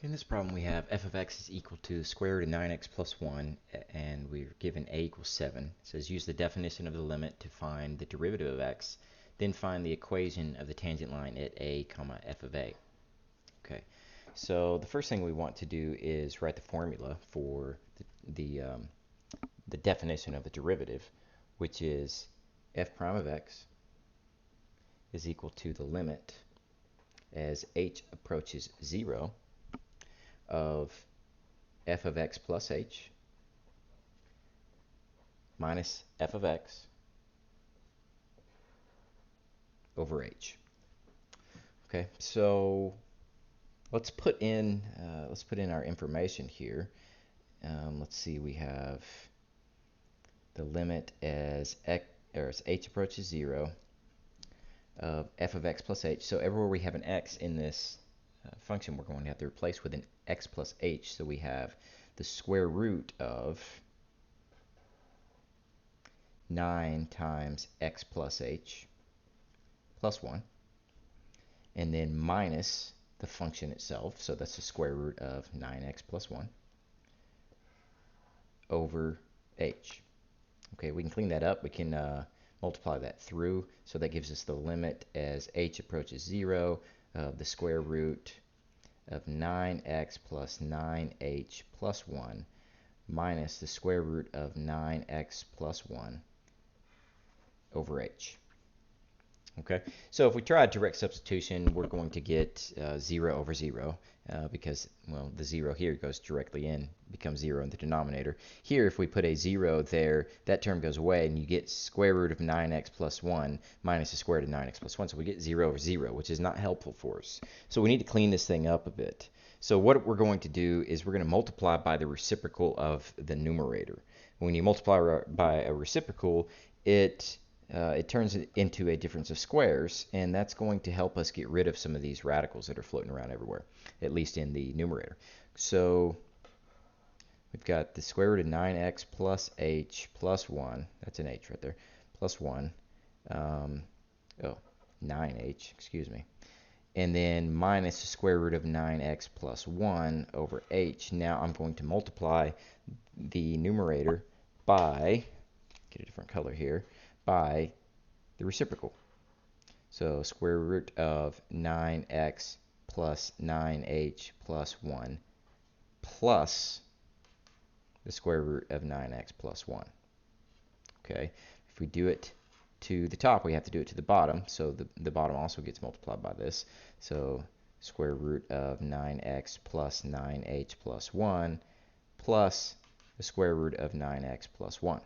In this problem we have f of x is equal to the square root of 9x plus 1, and we're given a equals 7. It says use the definition of the limit to find the derivative of x, then find the equation of the tangent line at a comma f of a. Okay, so the first thing we want to do is write the formula for the definition of the derivative, which is f prime of x is equal to the limit as h approaches 0 of f of x plus h minus f of x over h. Okay, so let's put in our information here. Let's see, we have the limit as h approaches 0 of f of x plus h. So everywhere we have an x in this function, we're going to have to replace with an x plus h. So we have the square root of 9 times x plus h plus 1, and then minus the function itself, so that's the square root of 9x plus 1 over h. Okay, we can clean that up. We can multiply that through, so that gives us the limit as h approaches 0 of the square root of 9x plus 9h plus 1 minus the square root of 9x plus 1 over h. Okay, so if we try direct substitution, we're going to get 0 over 0 because, well, the 0 here goes directly in, becomes 0 in the denominator. Here, if we put a 0 there, that term goes away, and you get square root of 9x plus 1 minus the square root of 9x plus 1. So we get 0 over 0, which is not helpful for us. So we need to clean this thing up a bit. So what we're going to do is we're going to multiply by the reciprocal of the numerator. When you multiply by a reciprocal, it turns it into a difference of squares, and that's going to help us get rid of some of these radicals that are floating around everywhere, at least in the numerator. So we've got the square root of 9x plus h plus 1, that's an h right there, plus 1, 9h, excuse me, and then minus the square root of 9x plus 1 over h. Now I'm going to multiply the numerator by, get a different color here, by the reciprocal. So square root of 9x plus 9h plus 1 plus the square root of 9x plus 1. Okay, if we do it to the top, we have to do it to the bottom, so the bottom also gets multiplied by this. So square root of 9x plus 9h plus 1 plus the square root of 9x plus 1.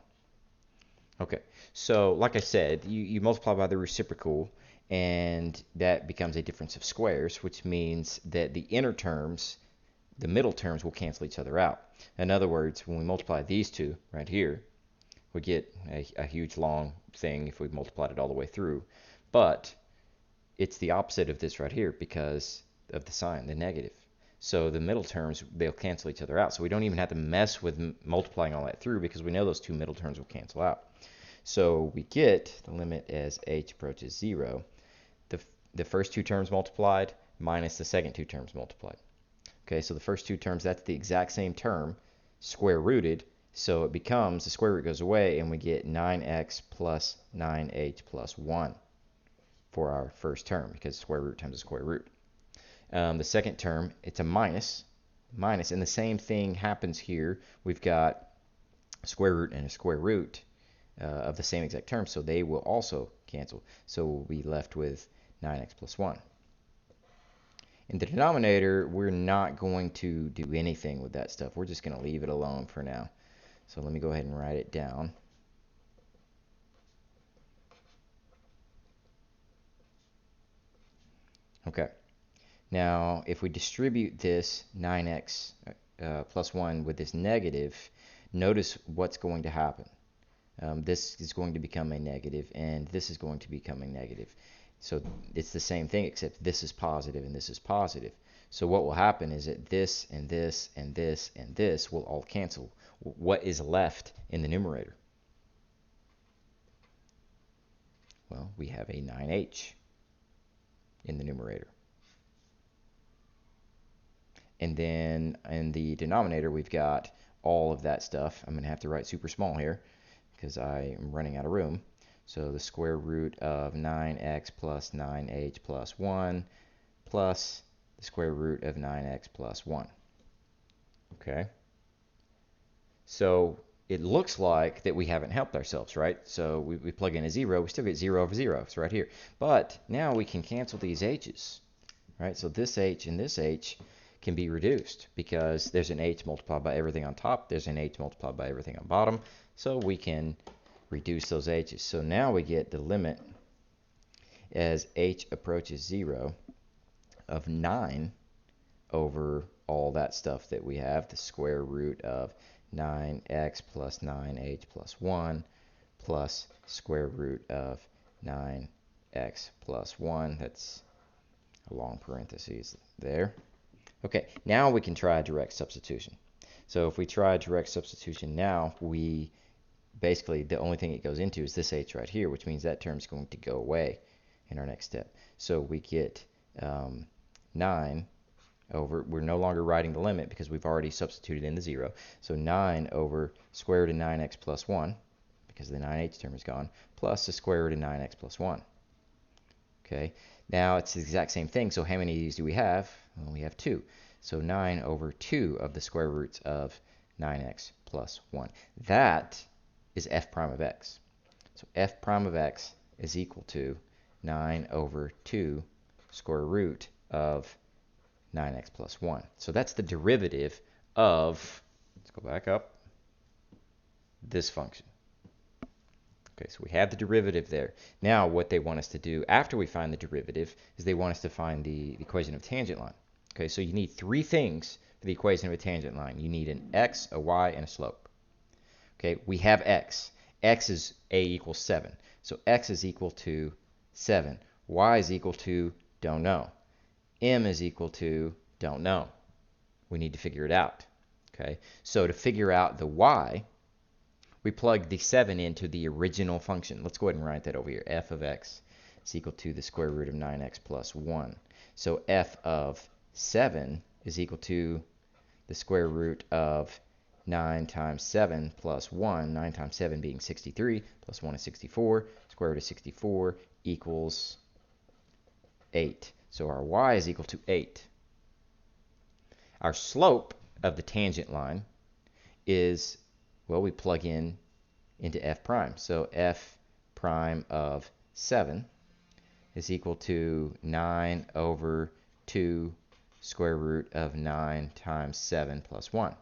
Okay, so like I said, you multiply by the reciprocal, and that becomes a difference of squares, which means that the inner terms, the middle terms, will cancel each other out. In other words, when we multiply these two right here, we get a huge long thing if we multiplied it all the way through. But it's the opposite of this right here because of the sign, the negative. So the middle terms, they'll cancel each other out. So we don't even have to mess with multiplying all that through because we know those two middle terms will cancel out. So we get the limit as h approaches 0, the first two terms multiplied minus the second two terms multiplied. Okay, so the first two terms, that's the exact same term, square rooted, so it becomes, the square root goes away, and we get 9x plus 9h plus 1 for our first term, because square root times the square root. The second term, it's a minus, and the same thing happens here. We've got a square root and a square root of the same exact term, so they will also cancel. So we'll be left with 9x plus 1. In the denominator, we're not going to do anything with that stuff. We're just going to leave it alone for now. So let me go ahead and write it down. Okay. Now, if we distribute this 9x plus 1 with this negative, notice what's going to happen. This is going to become a negative, and this is going to become a negative. So it's the same thing, except this is positive and this is positive. So what will happen is that this and this and this and this will all cancel. What is left in the numerator? Well, we have a 9h in the numerator. And then in the denominator, we've got all of that stuff. I'm going to have to write super small here because I am running out of room. So the square root of 9x plus 9h plus 1 plus the square root of 9x plus 1. Okay? So it looks like that we haven't helped ourselves, right? So we plug in a 0, we still get 0 over 0. It's right here. But now we can cancel these h's, right? So this h and this h can be reduced because there's an h multiplied by everything on top. There's an h multiplied by everything on bottom. So we can reduce those h's. So now we get the limit as h approaches 0 of 9 over all that stuff that we have, the square root of 9x plus 9h plus 1 plus square root of 9x plus 1. That's a long parentheses there. Okay, now we can try direct substitution. So if we try direct substitution now, we basically, the only thing it goes into is this h right here, which means that term is going to go away in our next step. So we get 9 over, we're no longer writing the limit because we've already substituted in the 0. So 9 over square root of 9x plus 1, because the 9h term is gone, plus the square root of 9x plus 1. Okay, now it's the exact same thing. So how many of these do we have? Well, we have 2. So 9 over 2 of the square roots of 9x plus 1. That is f prime of x. So f prime of x is equal to 9 over 2 square root of 9x plus 1. So that's the derivative of, let's go back up, this function. Okay, so we have the derivative there. Now what they want us to do after we find the derivative is they want us to find the equation of a tangent line. Okay, so you need 3 things for the equation of a tangent line. You need an x, a y, and a slope. Okay, we have x. X is a equals 7. So x is equal to 7. Y is equal to don't know. M is equal to don't know. We need to figure it out. Okay, so to figure out the y, we plug the 7 into the original function. Let's go ahead and write that over here. F of x is equal to the square root of 9x plus 1. So f of 7 is equal to the square root of 9 times 7 plus 1. 9 times 7 being 63, plus 1 is 64. Square root of 64 equals 8. So our y is equal to 8. Our slope of the tangent line is, well, we plug in into f prime. So f prime of 7 is equal to 9 over 2 square root of 9 times 7 plus 1.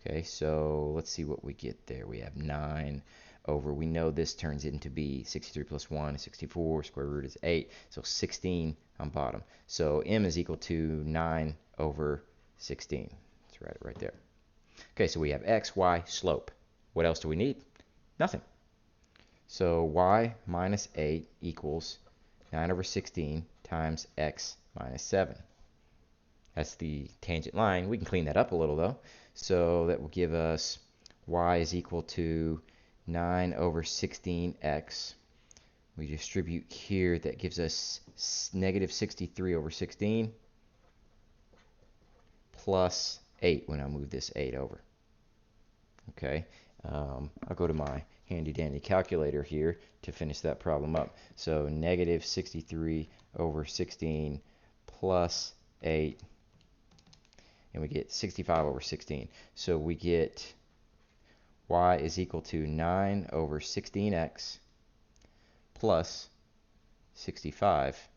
Okay, so let's see what we get there. We have 9 over, we know this turns into be 63 plus 1 is 64, square root is 8, so 16 on bottom. So m is equal to 9 over 16. Let's write it right there. Okay, so we have x, y, slope. What else do we need? Nothing. So y minus 8 equals 9 over 16 times x minus 7. That's the tangent line. We can clean that up a little, though. So that will give us y is equal to 9 over 16x. We distribute here. That gives us negative 63 over 16 plus 8 when I move this 8 over. Okay, I'll go to my handy-dandy calculator here to finish that problem up. So negative 63 over 16 plus 8, and we get 65 over 16. So we get y is equal to 9 over 16x plus 65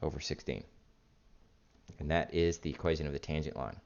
over 16. And that is the equation of the tangent line.